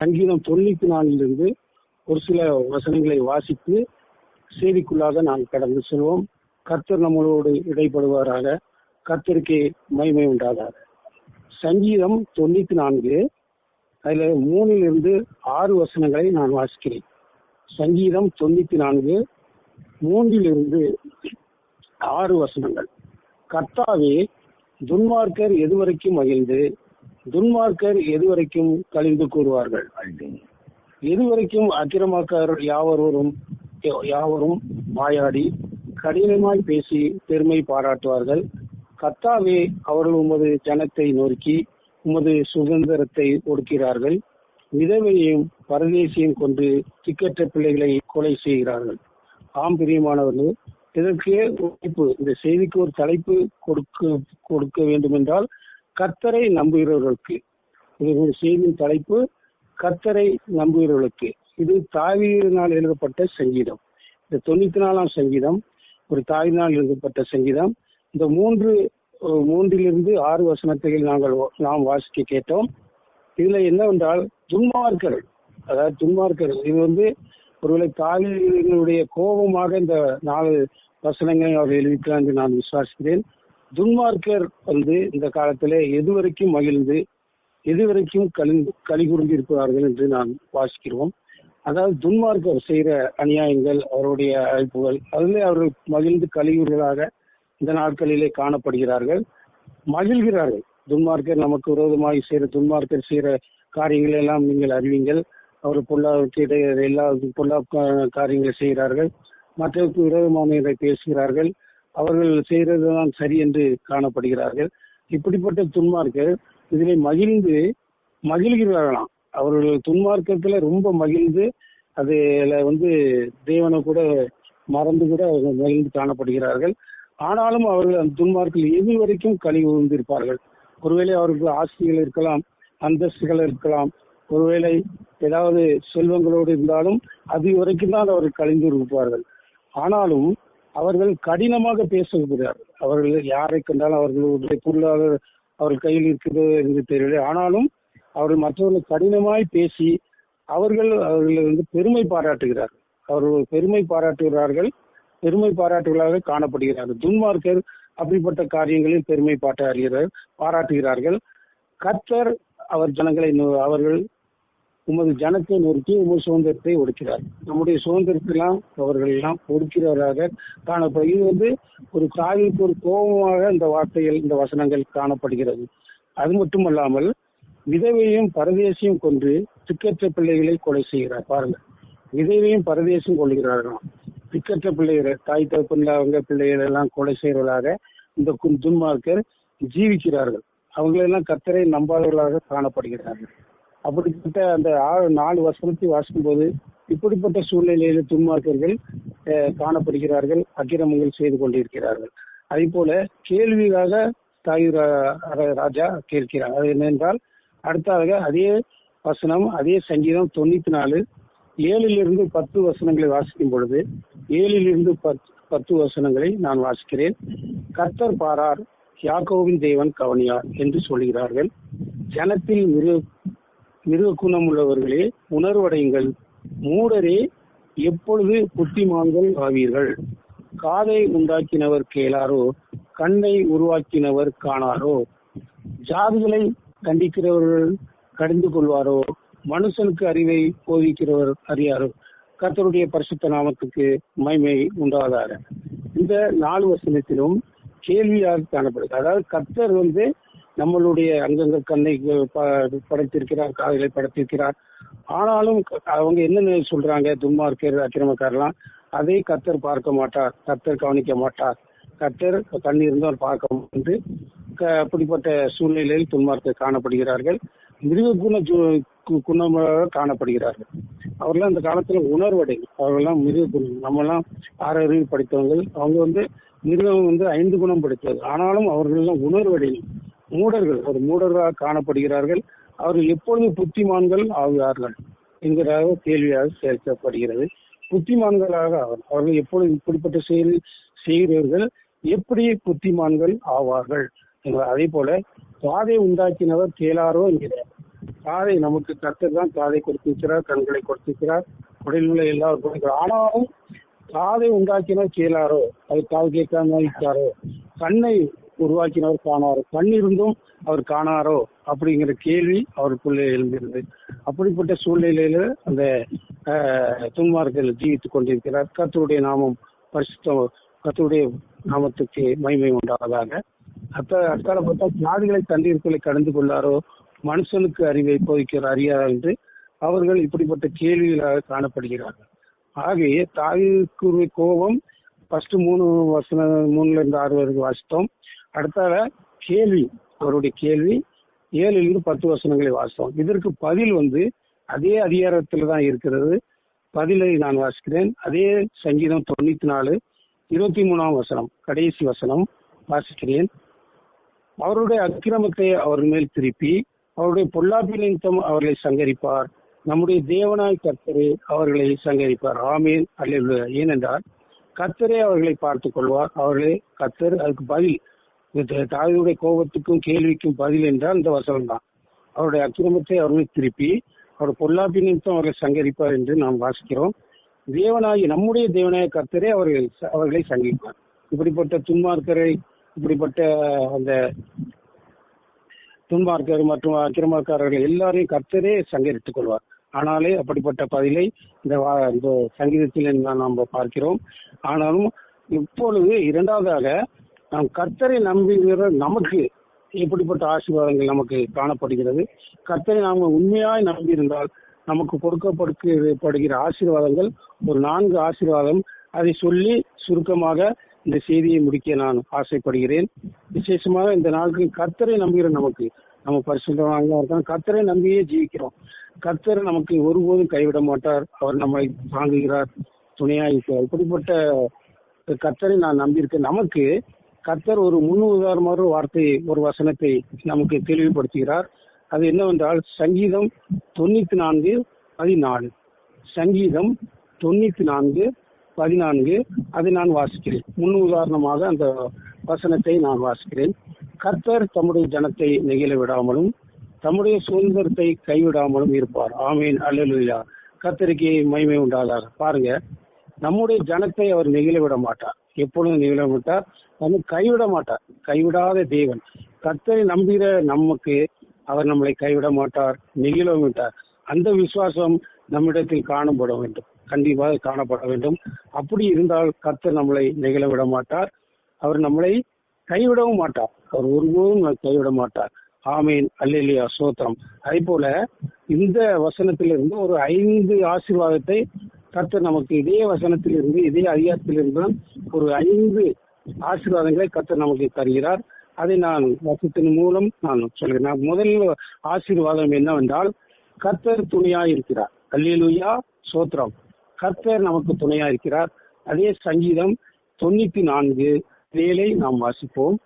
சங்கீதம் 94 ஒரு சில வசனங்களை வாசித்து செய்திக்குள்ளாக நாம் கடந்து செல்வோம். கர்த்தர் நம்மளோடு இடைப்படுவாராக. கர்த்தருக்கு மகிமை உண்டாதாக. சங்கீதம் 94 அதுல 3-6 வசனங்களை நான் வாசிக்கிறேன். சங்கீதம் 94 3-6 வசனங்கள். கர்த்தாவே, துன்மார்க்கர் எதுவரைக்கும் மகிழ்ந்து துன்மார்க்கர் எதுவரைக்கும் கழிந்து கூறுவார்கள்? எதுவரைக்கும் அக்கிரமக்காரர் யாவரும் வாயாடி கடினமாய் பேசி பெருமை பாராட்டுவார்கள்? கர்த்தாவே, அவர்கள் உமது ஜனத்தை நொறுக்கி உமது சுதந்திரத்தை ஒடுக்கிறார்கள். விதவையையும் பரதேசியும் கொண்டு திக்கற்ற பிள்ளைகளை கொலை செய்கிறார்கள். ஆம் பிரியமானவர்கள், இதற்கு இந்த செய்திக்கு ஒரு தலைப்பு கொடுக்க வேண்டும் என்றால் கர்த்தரை நம்புகிறவர்களுக்கு. இது செய்தியின் தலைப்பு கர்த்தரை நம்புகிறவர்களுக்கு. இது தாவீதினால் எழுதப்பட்ட சங்கீதம். இந்த 94ஆம் சங்கீதம் ஒரு தாவீதினால் எழுதப்பட்ட சங்கீதம். இந்த 3-6 வசனத்தை நாம் வாசிக்க கேட்டோம். இதுல என்னவென்றால் துன்மார்க்கர், இது ஒருவேளை தாவீதினுடைய கோபமாக இந்த 4 வசனங்களை அவர் எழுதிக்கிறார் என்று நான் விசுவாசிக்கிறேன். துன்மார்க்கர் இந்த காலத்திலே எதுவரைக்கும் மகிழ்ந்து எதுவரைக்கும் களி கூர்ந்து இருக்கிறார்கள் என்று நான் வாசிக்கிறோம். அதாவது துன்மார்க்கர் செய்கிற அநியாயங்கள், அவருடைய அழைப்புகள், அதிலே அவர்கள் மகிழ்ந்து கலிகூறுகளாக இந்த நாட்களிலே காணப்படுகிறார்கள், மகிழ்கிறார்கள். துன்மார்க்கர் நமக்கு விரோதமாக துன்மார்க்கர் செய்கிற காரியங்கள் எல்லாம் நீங்கள் அறிவீங்கள். அவர் பொல்லாவுக்கு இடையே எல்லா பொல்லா காரியங்களை செய்கிறார்கள், மற்றவருக்கு விரோதமானதை பேசுகிறார்கள், அவர்கள் செய்கிறதுதான் சரி என்று காணப்படுகிறார்கள். இப்படிப்பட்ட துன்மார்க்கர் இதிலே மகிழ்கிறார்களாம். அவர்கள் துன்மார்க்கத்துல ரொம்ப மகிழ்ந்து அதுல தேவனை கூட மறந்து கூட அவர்கள் மகிழ்ந்து காணப்படுகிறார்கள். ஆனாலும் அவர்கள் அந்த துன்மார்க்கில் எது வரைக்கும் களி கூர்ந்திருப்பார்கள். ஒருவேளை அவர்களுக்கு ஆசைகள் இருக்கலாம், அந்தஸ்துகள் இருக்கலாம், ஒருவேளை ஏதாவது செல்வங்களோடு இருந்தாலும் அது வரைக்கும் தான் அவர்கள் கழிந்து இருப்பார்கள். ஆனாலும் அவர்கள் கடினமாக பேசுகிறார்கள். அவர்கள் யாரை கண்டாலும் அவர்களுடைய பொருளாதார அவர்கள் கையில் இருக்கிறது என்று தெரியவில்லை. ஆனாலும் அவர்கள் மற்றவர்களை கடினமாய் பேசி அவர்கள் பெருமை பாராட்டுகிறார்கள். அவர்கள் பெருமை பாராட்டுகளாக காணப்படுகிறார்கள். துன்மார்க்கர் அப்படிப்பட்ட காரியங்களில் பெருமை பாராட்டுகிறார்கள். கர்த்தர் அவர்கள் உமது ஜனத்தை நோக்கி உமது சுதந்திரத்தை ஒடுக்கிறார். நம்முடைய சுதந்திரத்தெல்லாம் அவர்கள் எல்லாம் ஒடுக்கிறவராக காணப்படும். இது ஒரு தாய்க்கு ஒரு கோபமாக இந்த வசனங்கள் காணப்படுகிறது. அது மட்டுமல்லாமல் விதவையும் பரதேசியும் கொன்று திக்கற்ற பிள்ளைகளை கொலை செய்கிறார். பாருங்க, விதவையும் பரதேசியும் கொள்கிறார்களாம். திக்கற்ற பிள்ளைகள், தாய் தகப்பன் பிள்ளைகள் எல்லாம் கொலை செய்கிறவர்களாக இந்த துன்மார்க்கர் ஜீவிக்கிறார்கள். அவங்களெல்லாம் கர்த்தரை நம்பாதவர்களாக காணப்படுகிறார்கள். அப்படிப்பட்ட அந்த 4 வசனத்தை வாசிக்கும் போது இப்படிப்பட்ட சூழ்நிலையில துன்மார்க்கர்கள் காணப்படுகிறார்கள், அக்கிரமங்கள் செய்து கொண்டிருக்கிறார்கள். அதே போல கேள்வியாக ராஜா கேட்கிறார். அது என்னென்றால் அடுத்ததாக அதே வசனம், அதே சங்கீதம் 94 7-10 வசனங்களை வாசிக்கும் பொழுது 7-10 வசனங்களை நான் வாசிக்கிறேன். கர்த்தர் பாரார், யாக்கோபின் தேவன் கவனியார் என்று சொல்கிறார்கள். ஜனத்தில் மிருக குணம் உள்ளவர்களே உணர்வடையுங்கள், மூடரே எப்பொழுது புத்திமான்கள் ஆவீர்கள்? காதை உண்டாக்கினவர் கேளாரோ, கண்ணை உருவாக்கினவர் காணாரோ? ஜாதிகளை கண்டிக்கிறவர்கள் கடிந்து கொள்வாரோ, மனுஷனுக்கு அறிவை போதிக்கிறவர் அறியாரோ? கர்த்தருடைய பரிசுத்த நாமத்துக்கு மகிமை உண்டாவதாக. இந்த 4 வசனத்திலும் கேள்வியாக காணப்படுது. அதாவது கர்த்தர் நம்மளுடைய அங்கங்கள் கண்ணை படைத்திருக்கிறார், காதுகளை படைத்திருக்கிறார். ஆனாலும் அவங்க என்ன சொல்றாங்க, துன்மார்க்கர் அக்கிரமக்காரெல்லாம் அதை கர்த்தர் பார்க்க மாட்டார், கர்த்தர் கவனிக்க மாட்டார், கர்த்தர் கண் இருந்தால் பார்க்க என்று அப்படிப்பட்ட சூழ்நிலையில் துன்மார்க்கர் காணப்படுகிறார்கள். மிருக குணமாக காணப்படுகிறார்கள். அவர்களாம் இந்த காலத்துல உணர்வடைகள். அவர்கள்லாம் மிருக குணம். நம்மெல்லாம் 6 அறிவு படித்தவங்க. அவங்க மிருகம் 5 குணம் படித்தது. ஆனாலும் அவர்கள் எல்லாம் உணர்வடைகள், மூடர்கள், ஒரு மூடர்களாக காணப்படுகிறார்கள். அவர்கள் எப்பொழுது புத்திமான்கள் ஆகிறார்கள் என்கிற கேள்வியாக சேர்க்கப்படுகிறது. புத்திமான்களாக அவர்கள் எப்பொழுது இப்படிப்பட்ட செய்கிறவர்கள் எப்படி புத்திமான்கள் ஆவார்கள்? அதே போல காதை உண்டாக்கினவர் கேளாரோ என்கிறார். காதை நமக்கு கர்த்தர் தான் காதை கொடுத்திருக்கிறார், கண்களை கொடுத்திருக்கிறார், உடலில் உள்ள எல்லாரும் கொடுக்கிறார். ஆனாலும் காதை உண்டாக்கினவர் கேளாரோ, அது காது கேட்காம இருக்காரோ, கண்ணை உருவாக்கினவர் காணாரோ, கண் இருந்தும் அவர் காணாரோ அப்படிங்கிற கேள்வி அவருக்குள்ளே எழுந்திருந்தது. அப்படிப்பட்ட சூழ்நிலையில அந்த துன்மார்கள் ஜீவித்துக் கொண்டிருக்கிறார். கர்த்தருடைய நாமம் பரிசுத்தம், கர்த்தருடைய நாமத்துக்கு மகிமை உண்டாவதாக. அக்கால பார்த்தா ஜாதிகளை தண்ணீர்களை கடந்து கொள்ளாரோ, மனுஷனுக்கு அறிவை போதிக்கிறார் அறியாரா என்று அவர்கள் இப்படிப்பட்ட கேள்விகளாக காணப்படுகிறார்கள். ஆகவே தாவீதுக்கு கோபம் ஃபர்ஸ்ட் 3 வரைக்கும் வாசித்தோம். அடுத்தால கேள்வி, அவருடைய கேள்வி 7-10 வசனங்களை வாசித்தோம். இதற்கு பதில் அதே அதிகாரத்தில் தான் இருக்கிறது. பதிலை நான் வாசிக்கிறேன். அதே சங்கீதம் 94:23 கடைசி வசனம் வாசிக்கிறேன். அவருடைய அக்கிரமத்தை அவர் மேல் திருப்பி அவருடைய பொல்லாப்பின் நிமித்தம் அவர்களை சங்கரிப்பார். நம்முடைய தேவனாய் கர்த்தரே அவர்களை சங்கரிப்பார். ஆமேன், அல்லேலூயா. ஏனென்றால் கர்த்தரே அவர்களை பார்த்துக் கொள்வார். அவர்களே கர்த்தர். அதுக்கு பதில் தாவீதுடைய கோபத்துக்கும் கேள்விக்கும் பதில் என்றால் இந்த வசனம் தான். அவருடைய அக்கிரமத்தை அவர்களை திருப்பி அவருடைய பொல்லாப்பின் நிமித்தம் அவர்களை சங்கரிப்பார் என்று நாம் வாசிக்கிறோம். நம்முடைய தேவனாய கர்த்தரே அவர்களை சங்கரிப்பார். இப்படிப்பட்ட துன்மார்க்கரை, இப்படிப்பட்ட அந்த துன்மார்க்கர் மற்றும் அக்கிரமக்காரர்கள் எல்லாரையும் கர்த்தரே சங்கரித்துக் கொள்வார். ஆனாலே அப்படிப்பட்ட பதிலை இந்த சங்கீதத்தில் நாம் பார்க்கிறோம். ஆனாலும் இப்பொழுது இரண்டாவதாக நாம் கர்த்தரை நம்புகிற நமக்கு எப்படிப்பட்ட ஆசீர்வாதங்கள் நமக்கு காணப்படுகிறது. கர்த்தரை நாம் உண்மையாய் நம்பியிருந்தால் நமக்கு கொடுக்கப்படுகிற ஆசீர்வாதங்கள் ஒரு 4 ஆசீர்வாதம். அதை சொல்லி சுருக்கமாக இந்த செய்தியை முடிக்க நான் ஆசைப்படுகிறேன். விசேஷமாக இந்த நாட்களில் கர்த்தரை நம்புகிற நமக்கு, நம்ம பரிசுத்தமாக இருக்கோம், கர்த்தரை நம்பியே ஜீவிக்கிறோம். கர்த்தர் நமக்கு ஒருபோதும் கைவிட மாட்டார். அவர் நம்மை தாங்குகிறார், துணையாயிருக்கிறார். இப்படிப்பட்ட கர்த்தரை நான் நம்பியிருக்கேன். நமக்கு கர்த்தர் ஒரு முன்னுதாரணமான ஒரு வசனத்தை நமக்கு தெளிவுபடுத்துகிறார். அது என்னவென்றால் சங்கீதம் 94:14. சங்கீதம் 94:14 அதை நான் வாசிக்கிறேன். முன்னுதாரணமாக அந்த வசனத்தை நான் வாசிக்கிறேன். கர்த்தர் தம்முடைய ஜனத்தை நெகிழ விடாமலும் தம்முடைய சுதந்திரத்தை கைவிடாமலும் இருப்பார். ஆமீன், அல்லேலூயா. கர்த்தருக்கு மகிமை உண்டாதாக. பாருங்க, நம்முடைய ஜனத்தை அவர் நெகிழ விட மாட்டார். எப்பொழுதும் நெகிழ மாட்டார், நம்ம கைவிட மாட்டார். கைவிடாத தேவன். கர்த்தரை நம்புகிற நமக்கு அவர் நம்மளை கைவிட மாட்டார், நெகிழ மாட்டார். அந்த விசுவாசம் நம்மிடத்தில் காணப்பட வேண்டும், கண்டிப்பாக காணப்பட வேண்டும். அப்படி இருந்தால் கர்த்தர் நம்மளை நெகிழ விட மாட்டார், அவர் நம்மளை கைவிடவும் மாட்டார், அவர் ஒருபோதும் கைவிட மாட்டார். ஆமீன், அல்லேலூயா, ஸ்தோத்திரம். அதே போல இந்த வசனத்திலிருந்து ஒரு 5 ஆசீர்வாதத்தை கர்த்தர் நமக்கு இதே வசனத்திலிருந்து, இதே அதிகாரத்திலிருந்து ஒரு 5 ஆசீர்வாதங்களை கர்த்தர் நமக்கு தருகிறார். அதை நான் வசனத்தின் மூலம் நான் சொல்கிறேன். முதல் ஆசீர்வாதம் என்னவென்றால் கர்த்தர் துணையாய் இருக்கிறார். அல்லேலூயா, ஸ்தோத்திரம். கர்த்தர் நமக்கு துணையாய் இருக்கிறார். அதே சங்கீதம் 94:17 நாம் வாசிப்போம்.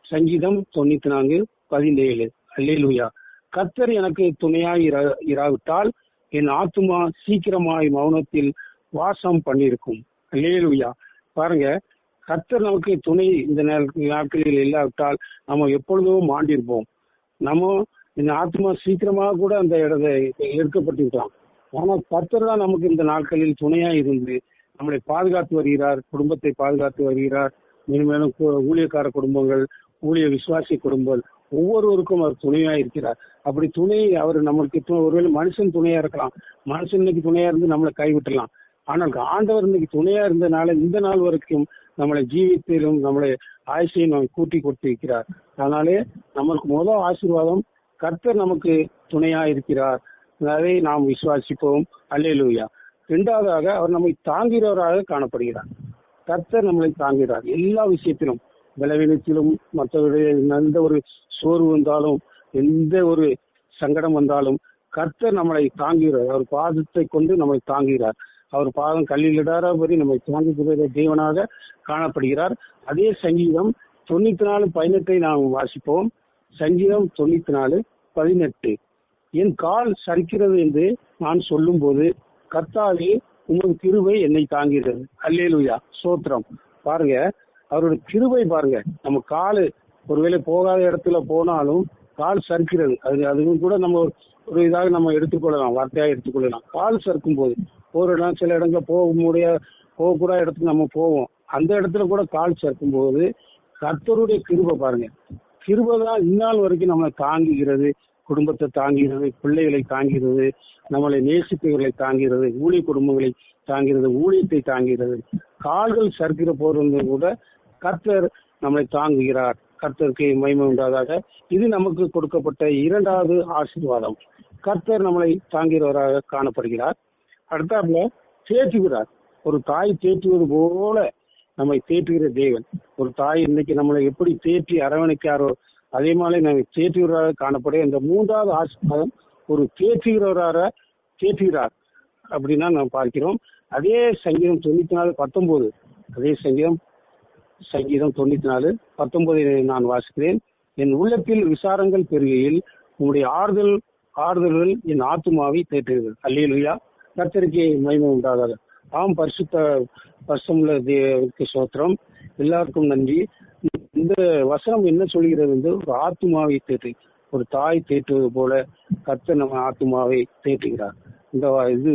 சங்கீதம் 94:17. அல்லேலூயா. கர்த்தர் எனக்கு துணையாய் இராவிட்டால் என் ஆத்துமா சீக்கிரமாய் மௌனத்தில் வாசம் பண்ணியிருக்கும். அல்லேலூயா. பாருங்க, கர்த்தர் நமக்கு துணை இந்த நாட்களில் இல்லாவிட்டால் நம்ம எப்பொழுதும் மாண்டிருப்போம். நம்ம இந்த ஆத்மா சீக்கிரமாக கூட அந்த இடத்தை எடுக்கப்பட்டிருக்கலாம். ஆனால் கர்த்தர் தான் நமக்கு இந்த நாட்களில் துணையா இருந்து நம்மளை பாதுகாத்து வருகிறார், குடும்பத்தை பாதுகாத்து வருகிறார். மேலும் ஊழியக்கார குடும்பங்கள், ஊழிய விசுவாசி குடும்பங்கள் ஒவ்வொருவருக்கும் அவர் துணையா இருக்கிறார். அப்படி துணை அவர் நம்மளுக்கு ஒருவேளை மனுஷன் துணையா இருக்கலாம், மனுஷன் இன்னைக்கு துணையா இருந்து நம்மளை கைவிட்டலாம். ஆனால் ஆண்டவர் இன்னைக்கு துணையா இருந்தனால இந்த நாள் வரைக்கும் நம்மளை ஜீவித்திலும் நம்மளை ஆயுசையும் நம்ம கூட்டி கொடுத்திருக்கிறார். அதனாலே நம்மளுக்கு முதல் ஆசீர்வாதம் கர்த்தர் நமக்கு துணையா இருக்கிறார், அதை நாம் விசுவாசிப்போம். அல்லேலூயா. இரண்டாவதாக அவர் நம்மை தாங்கிறவராக காணப்படுகிறார். கர்த்தர் நம்மளை தாங்குகிறார் எல்லா விஷயத்திலும், பலவீனத்திலும், மற்றவருடைய எந்த ஒரு சோர்வு வந்தாலும், எந்த ஒரு சங்கடம் வந்தாலும் கர்த்தர் நம்மளை தாங்குகிறார். அவர் பாதத்தை கொண்டு நம்மை தாங்குகிறார். அவர் பாதம் கல்லிலிடாதபடி நம்மை தாங்குகிற தேவனாக காணப்படுகிறார். அதே சங்கீதம் 94:18 நாம் வாசிப்போம். சங்கீதம் 94:18. என் கால் சரிக்கிறது என்று நான் சொல்லும் போது கர்த்தாவே உமது கிருபை என்னை தாங்கிறது. அல்லேலூயா, ஸ்தோத்திரம். பாருங்க, அவருடைய கிருபை பாருங்க. நம்ம காலு ஒருவேளை போகாத இடத்துல போனாலும் கால் சறுக்கிறது, அதுவும் கூட நம்ம ஒரு இதாக நம்ம எடுத்துக்கொள்ளலாம், வார்த்தையாக எடுத்துக்கொள்ளலாம். கால் சறுக்கும் போது ஒரு இடம் சில இடங்கள் போகக்கூட இடத்துக்கு நம்ம போவோம். அந்த இடத்துல கூட கால் சறுக்கும் போது கர்த்தருடைய கிருபை பாருங்க, கிருபை தான் இந்நாள் வரைக்கும் நம்மளை தாங்குகிறது, குடும்பத்தை தாங்குகிறது, பிள்ளைகளை தாங்குகிறது, நம்மளை நேசிப்பவர்களை தாங்குகிறது, ஊழிய குடும்பங்களை தாங்கிறது, ஊழியத்தை தாங்குகிறது. கால்கள் சறுக்கிற போது கூட கர்த்தர் நம்மளை தாங்குகிறார். கர்த்தருக்கு மகிமை உண்டாதாக. இது நமக்கு கொடுக்கப்பட்ட இரண்டாவது ஆசீர்வாதம். கர்த்தர் நம்மளை தாங்கிறவராக காணப்படுகிறார். அடுத்தாப்புல தேற்றுகிறார். ஒரு தாய் தேற்றுவது போல நம்மை தேற்றுகிற தேவன். ஒரு தாய் இன்னைக்கு நம்மளை எப்படி தேற்றி அரவணைக்காரோ அதே மாதிரி நம்மை தேற்றுகிறவராக காணப்படும். இந்த மூன்றாவது ஆசீர்வாதம் ஒரு தேற்றுகிறார் அப்படின்னா நாம் பார்க்கிறோம். அதே சங்கீதம் 94:19, அதே சங்கீதம் 94:19 நான் வாசிக்கிறேன். என் உள்ளத்தில் விசாரங்கள் பெருகையில் உங்களுடைய ஆறுதல்கள் என் ஆத்துமாவை தேற்றுகிறது. அல்லேலூயா, கர்த்தருக்கு மகிமை உண்டாதாக. ஆம், பரிசுத்தமுள்ள தேவனுக்கு ஸ்தோத்திரம். எல்லாருக்கும் நன்றி. இந்த வசனம் என்ன சொல்கிறது என்று ஒரு ஆத்துமாவை தேற்று, ஒரு தாய் தேற்றுவது போல கர்த்தர் நம்ம ஆத்துமாவை தேற்றுகிறார். இந்த இது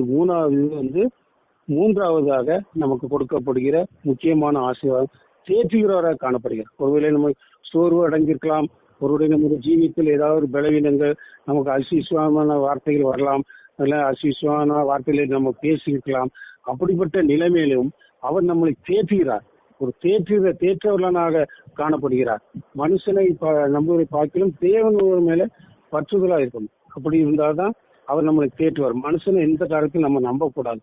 மூன்றாவதாக நமக்கு கொடுக்கப்படுகிற முக்கியமான ஆசீர்வாதம் தேற்றுகிறவராக காணப்படுகிறார். ஒருவேளை நம்ம சோர்வு அடங்கியிருக்கலாம், ஒருவேளை நம்முடைய ஜீவித்தில் ஏதாவது ஒரு பலவீனங்கள், நமக்கு அசிசுவமான வார்த்தைகள் வரலாம், அசிசுவமான வார்த்தைகளை நம்ம பேசியிருக்கலாம். அப்படிப்பட்ட நிலைமையிலும் அவர் நம்மளை தேற்றுகிறார். ஒரு தேற்றவர்களாக காணப்படுகிறார். மனுஷனை நம்புவதை பார்க்கலும் தேவன் மேல பற்றுதலா இருக்கணும். அப்படி இருந்தால்தான் அவர் நம்மளை தேற்றுவார். மனுஷனை எந்த காலத்தில் நம்ம நம்பக்கூடாது.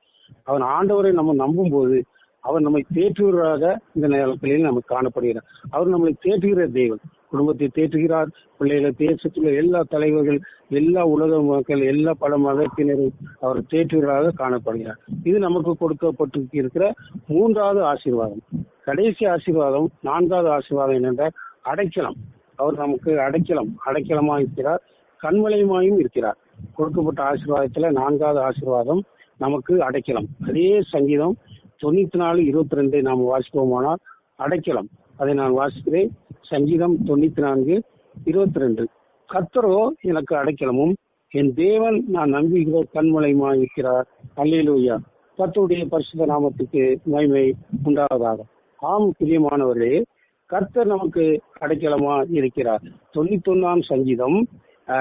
அவன் ஆண்டவரை நம்ம நம்பும் போது அவர் நம்மை தேற்றுவராக இந்த நேரங்களில் நமக்கு காணப்படுகிறார். அவர் நம்மளை தேற்றுகிற தேவன். குடும்பத்தை தேற்றுகிறார், பிள்ளைகளை, தேசத்துள்ள எல்லா தலைவர்கள், எல்லா உலக மக்கள், எல்லா பல மதத்தினரும் அவர் தேற்றுவராக காணப்படுகிறார். இது நமக்கு கொடுக்கப்பட்டிருக்கிற மூன்றாவது ஆசீர்வாதம். கடைசி ஆசீர்வாதம், நான்காவது ஆசீர்வாதம் என்னென்றால் அடைக்கலம். அவர் நமக்கு அடைக்கலமா இருக்கிறார், கண்மலையுமாயும் இருக்கிறார். கொடுக்கப்பட்ட ஆசீர்வாதத்துல நான்காவது ஆசீர்வாதம் நமக்கு அடைக்கலம். அதே சங்கீதம் 94:22 நாம் வாசிப்போமானால் அடைக்கலம். அதை நான் வாசிக்கிறேன். சங்கீதம் 94:22. கர்த்தரோ எனக்கு அடைக்கலமும் என் தேவன் நான் நம்புகிற கண்மலையுமாய் இருக்கிறார். அல்லேலூயா, கர்த்தருடைய பரிசுத்த நாமத்துக்கு மகிமை உண்டாவதாக. ஆம் பிரியமானவர்களே, கர்த்தர் நமக்கு அடைக்கலமா இருக்கிறார். 91ஆம் சங்கீதம்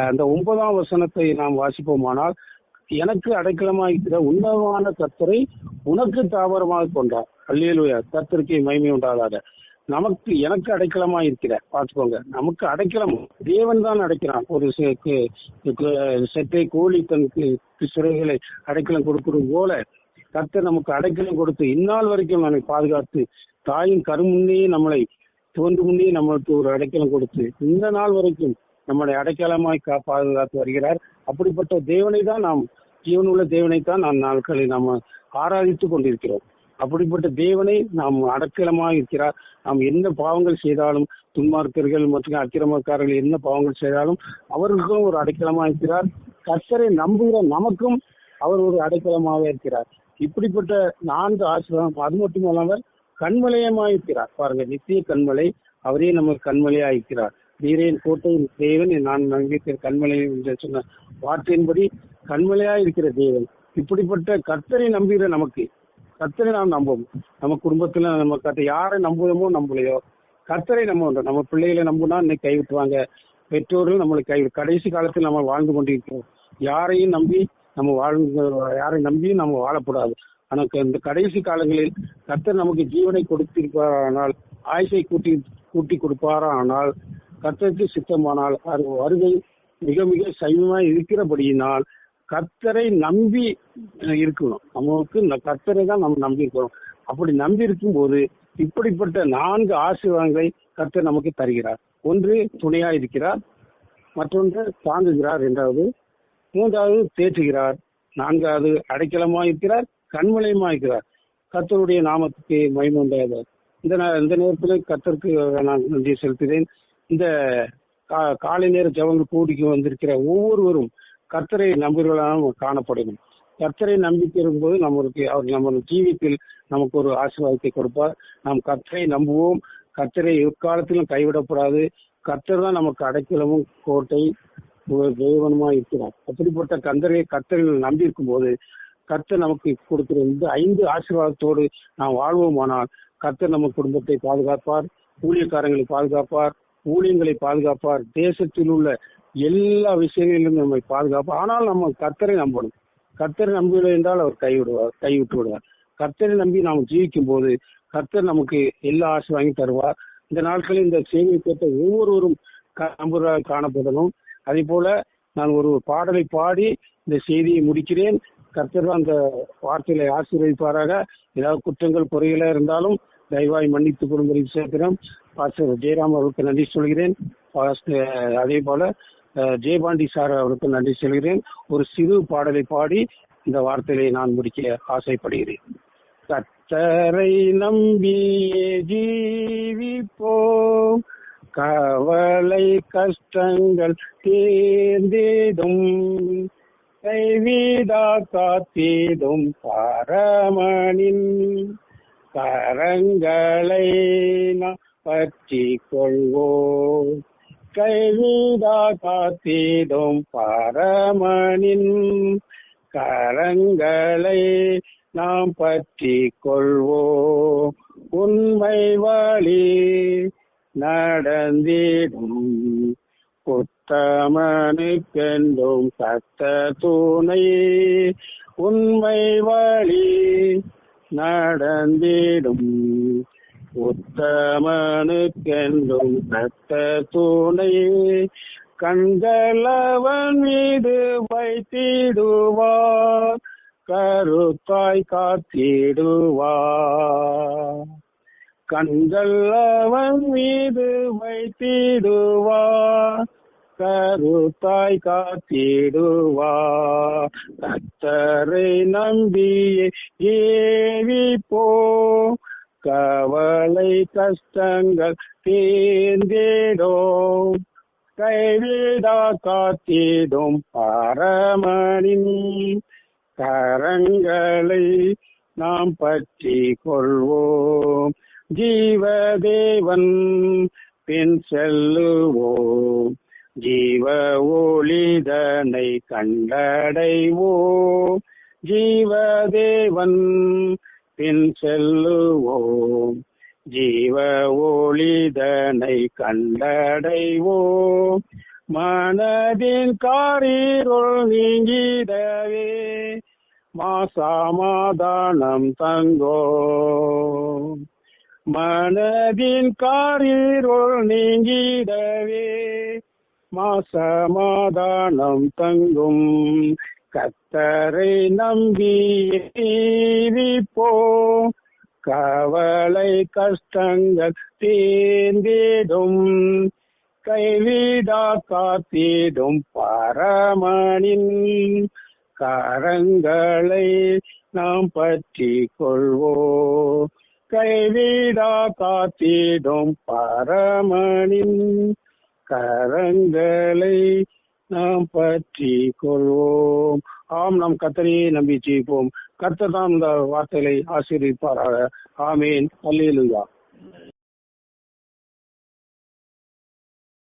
அந்த 9ஆம் வசனத்தை நாம் வாசிப்போமானால், எனக்கு அடைக்கலமாக இருக்கிற உன்னதமான கர்த்தரை உனக்கு தாவரமாக கொண்டார். அல்லேலூயா, கர்த்தருக்கு மகிமை உண்டாதாக. எனக்கு அடைக்கலமா இருக்கிற, பார்த்துக்கோங்க, நமக்கு அடைக்கலம் தேவன் தான் அடைக்கிறான். ஒரு செட்டை கோழி தனக்கு சிறைகளை அடைக்கலம் கொடுக்கிறது போல கர்த்தர் நமக்கு அடைக்கலம் கொடுத்து இந்நாள் வரைக்கும் நம்மை பாதுகாத்து, தாயின் கருமுன்னே நம்மளை தோன்று முன்னே நம்மளுக்கு ஒரு அடைக்கலம் கொடுத்து இந்த நாள் வரைக்கும் நம்மளை அடைக்கலமாய் பாதுகாத்து வருகிறார். அப்படிப்பட்ட தேவனை தான் நாம், ஜீவனுள்ள தேவனைத்தான் நாம் நாட்களில் நாம் ஆராதித்து கொண்டிருக்கிறோம். அப்படிப்பட்ட தேவனை நாம் அடைக்கலமாக இருக்கிறார். நாம் என்ன பாவங்கள் செய்தாலும், துன்மார்க்கர்கள் மற்றும் அக்கிரமக்காரர்கள் என்ன பாவங்கள் செய்தாலும் அவர்களுக்கும் ஒரு அடைக்கலமாக இருக்கிறார். கர்த்தரை நம்புகிற நமக்கும் அவர் ஒரு அடைக்கலமாக இருக்கிறார். இப்படிப்பட்ட 4 ஆசீர்வாதம். அது மட்டுமல்லாமல் கண்மலையமாக இருக்கிறார். பாருங்க, நித்திய கண்மலை, அவரே நமக்கு கண்மலையாக இருக்கிறார். நீரேன் கோட்டையின் தேவன், நான் நம்பிக்கை கண்மலை என்று சொன்ன வார்த்தையின்படி கண்மலையா இருக்கிற தேவன். இப்படிப்பட்ட கர்த்தரை நம்புகிற நமக்கு, கர்த்தரை நாம் நம்புவோம். நம்ம குடும்பத்துல நம்ம யாரை நம்புவோமோ நம்பலையோ, கர்த்தரை நம்ப. நம்ம பிள்ளைகளை நம்புனா இன்னைக்கு கைவிட்டுவாங்க, பெற்றோர்கள் நம்மளை கடைசி காலத்தில் நம்ம வாழ்ந்து கொண்டிருக்கிறோம். யாரையும் நம்பி நம்ம வாழக்கூடாது. ஆனால் இந்த கடைசி காலங்களில் கர்த்தர் நமக்கு ஜீவனை கொடுத்திருப்பாரானால், ஆயுசை கூட்டி கொடுப்பாரானால், கர்த்தருக்கு சித்தமானால், வருகை மிக மிக சமீபமாக இருக்கிறபடியினால் கர்த்தரை நம்பி இருக்கணும். நமக்கு கர்த்தரை தான் நம்ம நம்பி இருக்கிறோம். அப்படி நம்பி இருக்கும் போது இப்படிப்பட்ட 4 ஆசீர்வாதங்களை கர்த்தர் நமக்கு தருகிறார். ஒன்று, துணையா இருக்கிறார். மற்றொன்று, தாங்குகிறார். 2வது, 3வது, தேற்றுகிறார். 4வது, அடைக்கலமா இருக்கிறார், கண்மலையுமா இருக்கிறார். கர்த்தருடைய நாமத்துக்கு மகிமை உண்டாக. இந்த நேரத்தில் கர்த்தருக்கு நான் நன்றி செலுத்துகிறேன். இந்த காலை நேர ஜெபங்கள் கூடிக்கு வந்திருக்கிற ஒவ்வொருவரும் கர்த்தரை நம்புகிறவர்களாக காணப்படணும். கர்த்தரை நம்பிக்கையும் போது அவர் நம்ம ஜீவித்தில் நமக்கு ஒரு ஆசீர்வாதத்தை கொடுப்பார். நாம் கர்த்தரை நம்புவோம். கர்த்தரை எக்காலத்திலும் கைவிடக்கூடாது. கர்த்தர் தான் நமக்கு அடைக்கலமும் கோட்டை தேவனுமா இருக்கிறார். அப்படிப்பட்ட கர்த்தர்கள் நம்பி இருக்கும் போது கர்த்தர் நமக்கு கொடுக்கிற இந்த 5 ஆசீர்வாதத்தோடு நாம் வாழ்வோமானால் கர்த்தர் நம்ம குடும்பத்தை பாதுகாப்பார், ஊழியக்காரங்களை பாதுகாப்பார், ஊழியங்களை பாதுகாப்பார், தேசத்தில் உள்ள எல்லா விஷயங்களிலும் நம்மை பாதுகாப்பார். ஆனால் நம்ம கர்த்தரை நம்பணும். கர்த்தரை நம்பவில்லை என்றால் அவர் கைவிட்டு விடுவார். கர்த்தரை நம்பி நாம் ஜீவிக்கும் போது கர்த்தர் நமக்கு எல்லா ஆசை வாங்கி தருவார். இந்த நாட்களில் இந்த செய்தியை கேட்ட ஒவ்வொருவரும் நம்புவதாக காணப்படணும். அதே போல நான் ஒரு பாடலை பாடி இந்த செய்தியை முடிக்கிறேன். கர்த்தர் அந்த வார்த்தைகளை ஆசீர்வதிப்பாராக. ஏதாவது குற்றங்கள் குறைகளா இருந்தாலும் தயவாய் மன்னித்துக் கொள்ளும்படி சேர்க்கிறேன். பாஸ்டர் ஜெயராம் அவருக்கு நன்றி சொல்கிறேன். அதே போல ஜெயபாண்டி சார் அவருக்கு நன்றி சொல்கிறேன். ஒரு சிறு பாடலை பாடி இந்த வார்த்தையை நான் முடிக்க ஆசைப்படுகிறேன். கர்த்தரை நம்பியே ஜீவிப்போம், கவலை கஷ்டங்கள் தேர்ந்திடும், கைவிடா காத்திடும் பரமனின் கரங்களை நாம் பற்றி கொள்வோம், கைவிடா காத்திடும் பரமனின் கரங்களை நாம் பற்றி கொள்வோம். உண்மை வழி நடந்திடும் உத்தமனுக்கென்றும் கர்த்தர் துணை. உண்மை வழி நடந்திடும் உத்தமனுக்கென்றும் கர்த்தர் துணை. கண்களவன் மீது வைத்திடுவார், கருத்தாய் காத்திடுவார். கண்கள் அவன் மீது வைத்திடுவார், கருத்தாய் காத்திடுவார். கர்த்தரை நம்பியே ஜீவிப்போம், கவலை கஷ்டங்கள் தீர்ந்திடும், கைவிடா காத்திடும் பரமனின் கரங்களை நாம் பற்றி கொள்வோம். ஜீவதேவன் பின் செல்லுவோம், ஜீவ ஒளிதனை கண்டடைவோம். ஜீவதேவன் பின் செல்லுவோம், ஜீவ ஒளிதனை கண்டடைவோம். மனதின் காரிருள் நீங்கிடவே மாசமாதானம் தங்கோ. மனதின் காரிருள் நீங்கிடவே மாசமாதானம் தங்கும். கர்த்தரை நம்பி ஜீவிப்போம், கவலை கஷ்டங்கள் தீர்ந்திடும், கைவிடா காத்திடும் பரமனின் கரங்களை நாம் பற்றி கொள்வோம். கைவிடா காத்திடும் பரமனின் கரங்களை நாம் பற்றி கொள்வோம். ஆம், நாம் கர்த்தரையே நம்பி ஜீவிப்போம். கர்த்தர் தான் இந்த வார்த்தைகளை ஆசீர்வதிப்பாராக. ஆமேன். அல்லேலூயா.